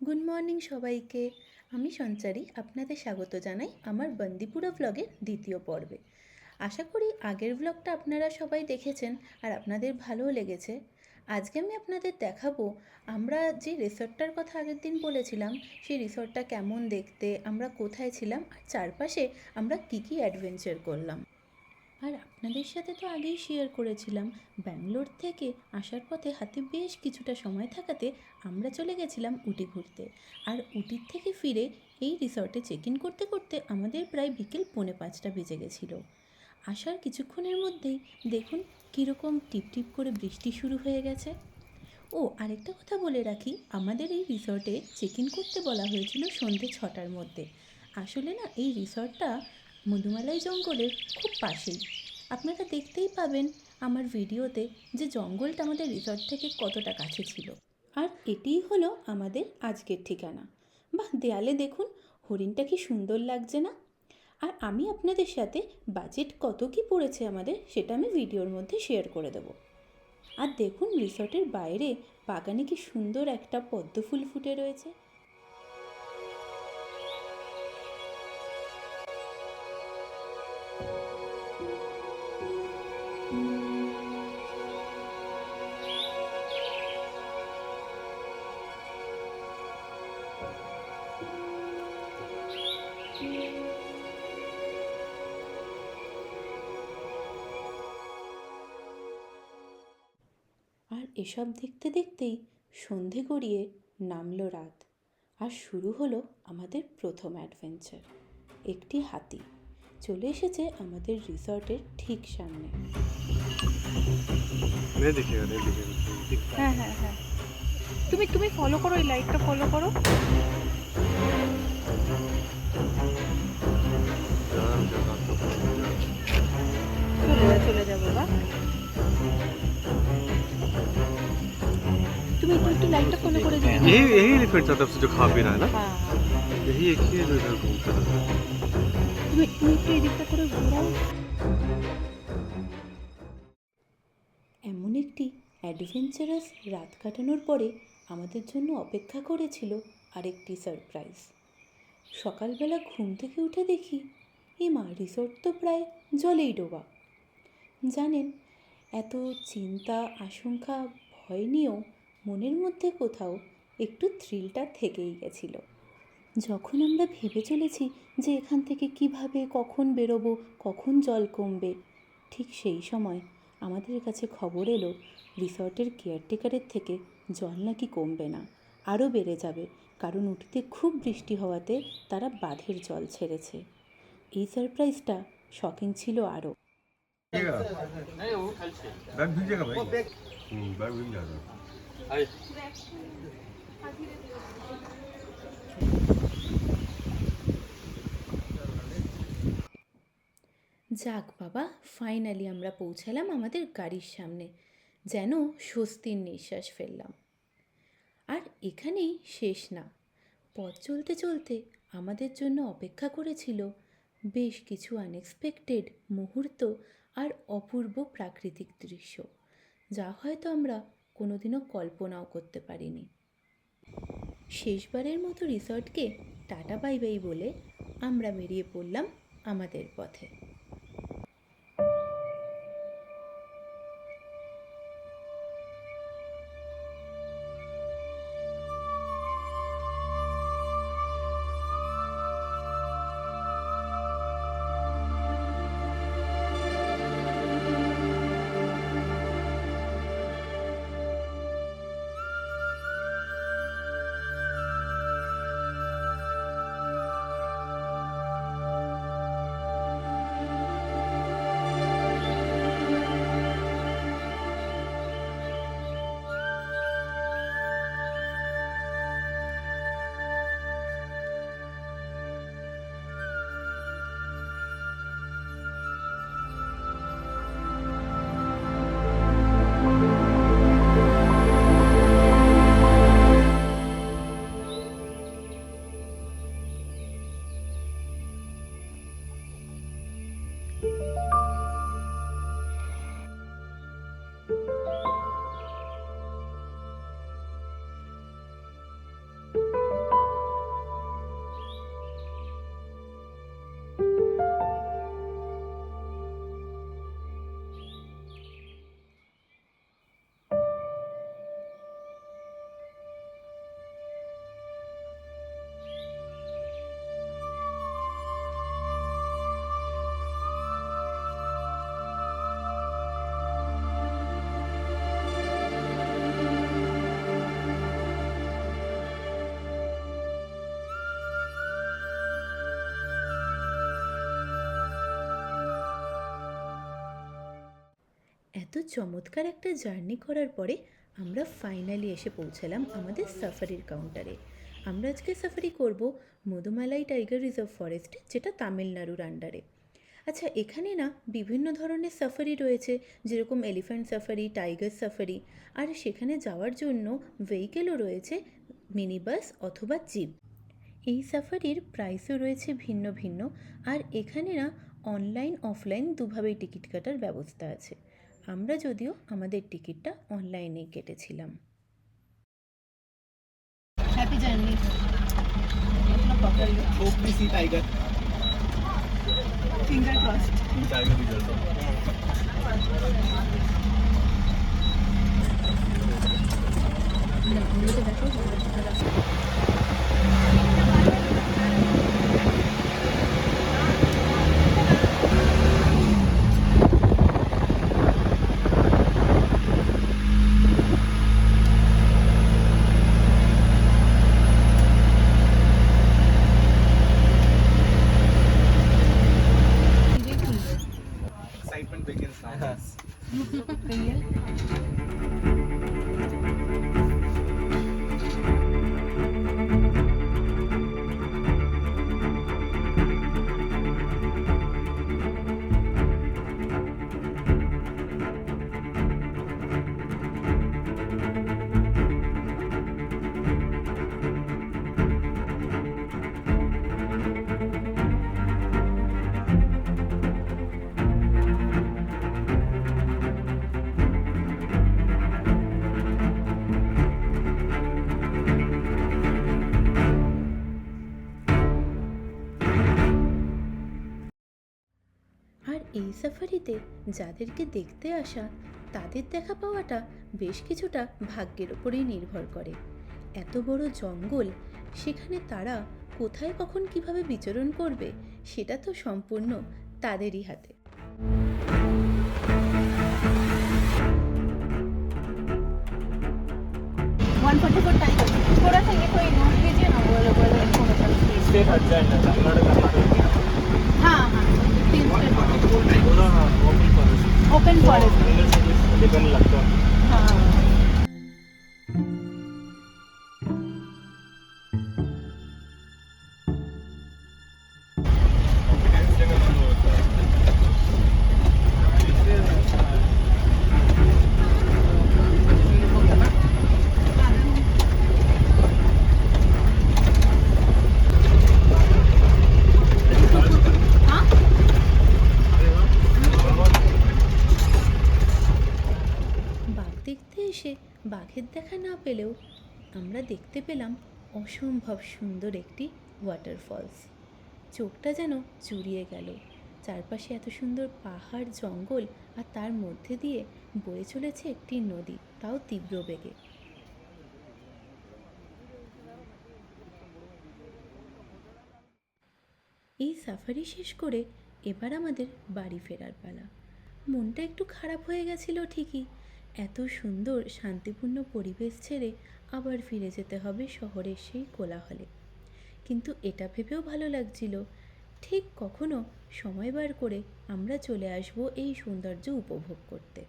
Good morning সবাইকে। আমি সঞ্চারী আপনাদের স্বাগত জানাই আমার বন্দিপুরা ব্লগের দ্বিতীয় পর্বে। আশা করি আগের ব্লগটা আপনারা সবাই দেখেছেন আর আপনাদের ভালোও লেগেছে। আজকে আমি আপনাদের দেখাবো আমরা যে রিসর্টটার কথা আগের দিন বলেছিলাম সেই রিসর্টটা কেমন দেখতে, আমরা কোথায় ছিলাম আর চারপাশে আমরা কী কী অ্যাডভেঞ্চার করলাম। আর আপনাদের সাথে তো আগেই শেয়ার করেছিলাম ব্যাঙ্গালোর থেকে আসার পথে হাতে বেশ কিছুটা সময় থাকাতে আমরা চলে গেছিলাম উটি ঘুরতে। আর উটির থেকে ফিরে এই রিসর্টে চেক ইন করতে করতে আমাদের প্রায় বিকেল 4:45 বেজে গেছিলো। আসার কিছুক্ষণের মধ্যেই দেখুন কীরকম টিপটিপ করে বৃষ্টি শুরু হয়ে গেছে। ও আরেকটা কথা বলে রাখি, আমাদের এই রিসর্টে চেক ইন করতে বলা হয়েছিল সন্ধ্যে 6টার মধ্যে। আসলে না, এই রিসর্টটা মধুমালাই জঙ্গলের খুব পাশেই। আপনারা দেখতেই পাবেন আমার ভিডিওতে যে জঙ্গলটা আমাদের রিসর্ট থেকে কতটা কাছে ছিল। আর এটিই হলো আমাদের আজকের ঠিকানা। বাহ, দেয়ালে দেখুন হরিণটা কি সুন্দর লাগছে না? আর আমি আপনাদের সাথে বাজেট কত কি পড়েছে আমাদের সেটা আমি ভিডিওর মধ্যে শেয়ার করে দেবো। আর দেখুন রিসর্টের বাইরে বাগানে কি সুন্দর একটা পদ্ম ফুল ফুটে রয়েছে। আর এসব দেখতে দেখতেই সন্ধে গড়িয়ে নামলো রাত, আর শুরু হলো আমাদের প্রথম অ্যাডভেঞ্চার। একটি হাতি চলে এসেছে আমাদের রিসর্টের ঠিক সামনে। হ্যাঁ হ্যাঁ হ্যাঁ, তুমি তুমি ফলো করো, এই লাইটটা ফলো করো। চলে যাবো বা তুমি একটু একটু लाइटটা ফলো করে যাও। यही यही एलिफेंट था तब से जो खा पी रहा है ना। হ্যাঁ, यही एक ही है जो इधर घूमता रहता है। তুমি তুমি একটু এদিকটা করে ঘোরাও। এমন একটি অ্যাডভেঞ্চারাস রাত কাটানোর পরে আমাদের জন্য অপেক্ষা করেছিল আরেকটি সারপ্রাইজ। সকালবেলা ঘুম থেকে উঠে দেখি মা, রিসর্ট তো প্রায় জলেই ডোবা। জানেন, এত চিন্তা আশঙ্কা ভয় নিয়েও মনের মধ্যে কোথাও একটু থ্রিলটা থেকেই গেছিল। যখন আমরা ভেবে চলেছি যে এখান থেকে কিভাবে কখন বেরোবো, কখন জল কমবে, ঠিক সেই সময় আমাদের কাছে খবর এলো রিসর্টের কেয়ারটেকারের থেকে জল নাকি কমবে না, আরও বেড়ে যাবে, কারণ উটিতে খুব বৃষ্টি হওয়াতে তারা বাঁধের জল ছেড়েছে। এই সারপ্রাইজটা শকিং ছিল আরও। बैग भीग जाएगा भाई। बैग भीग जाएगा। যাক বাবা, ফাইনালি আমরা পৌঁছালাম আমাদের গাড়ির সামনে। যেন স্বস্তির নিঃশ্বাস ফেললাম। আর এখানেই শেষ না, পথ চলতে চলতে আমাদের জন্য অপেক্ষা করেছিল বেশ কিছু আনএক্সপেক্টেড মুহূর্ত আর অপূর্ব প্রাকৃতিক দৃশ্য, যা হয়তো আমরা কোনোদিনও কল্পনাও করতে পারিনি। শেষবারের মতো রিসর্টকে টাটা বাই বাই বলে আমরা বেরিয়ে পড়লাম আমাদের পথে। চমৎকার একটা জার্নি করার পরে আমরা ফাইনালি এসে পৌঁছালাম আমাদের সাফারির কাউন্টারে। আমরা আজকে সাফারি করব মধুমালাই টাইগার রিজার্ভ ফরেস্টে, যেটা তামিলনাড়ুর আন্ডারে। আচ্ছা, এখানে না বিভিন্ন ধরনের সাফারি রয়েছে, যেরকম এলিফ্যান্ট সাফারি, টাইগার সাফারি, আর সেখানে যাওয়ার জন্য ভেহিকেলও রয়েছে, মিনি বাস অথবা জিপ। এই সাফারির প্রাইসও রয়েছে ভিন্ন ভিন্ন, আর এখানে না অনলাইন অফলাইন দুভাবেই টিকিট কাটার ব্যবস্থা আছে। আমরা যদিও আমাদের টিকিটটা অনলাইনেই কেটেছিলাম। Happy journey. Hope we see tiger. Finger crossed. Tiger result. Excitement begins now. আর এই সাফারিতে যাদেরকে দেখতে আসা, তাদের দেখা পাওয়াটা বেশ কিছুটা ভাগ্যের ওপরেই নির্ভর করে। এত বড় জঙ্গল, সেখানে তারা কোথায় কখন কিভাবে বিচরণ করবে সেটা তো সম্পূর্ণ তাদেরই হাতে। थोड़ा सा ये कोई नोट कीजिए ना, वो थोड़ा सा। State हट जाए ना, तमिलनाडु कर्नाटक। हाँ हाँ, पूरा open forest. Open forest. Single service depend लगता है. हाँ বাঘ দেখতে এসে বাঘের দেখা না পেলেও আমরা দেখতে পেলাম অসম্ভব সুন্দর একটি ওয়াটারফলস। চোখটা যেন জুড়িয়ে গেল। চারপাশে এত সুন্দর পাহাড়, জঙ্গল, আর তার মধ্যে দিয়ে বয়ে চলেছে একটি নদী, তাও তীব্র বেগে। এই সাফারি শেষ করে এবার আমাদের বাড়ি ফেরার পালা। মনটা একটু খারাপ হয়ে গেছিল ঠিকই, এত সুন্দর শান্তিপূর্ণ পরিবেশ ছেড়ে আবার ফিরে যেতে হবে শহরের সেই কোলাহলে। কিন্তু এটা ভেবেও ভালো লাগছিল, ঠিক কখনো সময় বার করে আমরা চলে আসব এই সৌন্দর্য উপভোগ করতে।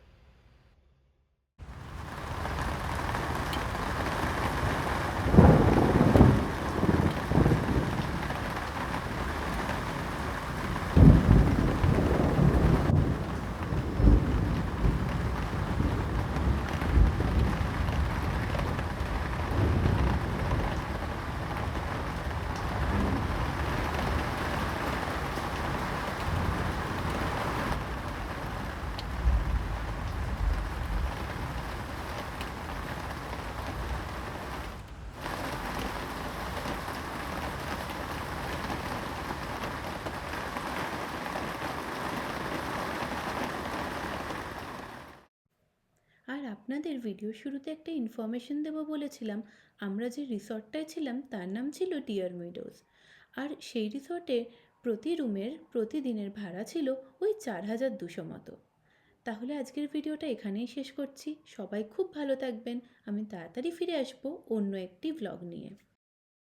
আর আপনাদের ভিডিও শুরুতে একটা ইনফরমেশন দেবো বলেছিলাম। আমরা যে রিসর্টটায় ছিলাম তার নাম ছিল ডিয়ার মিডোজ, আর সেই রিসর্টে প্রতি রুমের প্রতিদিনের ভাড়া ছিল ওই 4200 মতো। তাহলে আজকের ভিডিওটা এখানেই শেষ করছি। সবাই খুব ভালো থাকবেন। আমি তাড়াতাড়ি ফিরে আসবো অন্য একটি ব্লগ নিয়ে।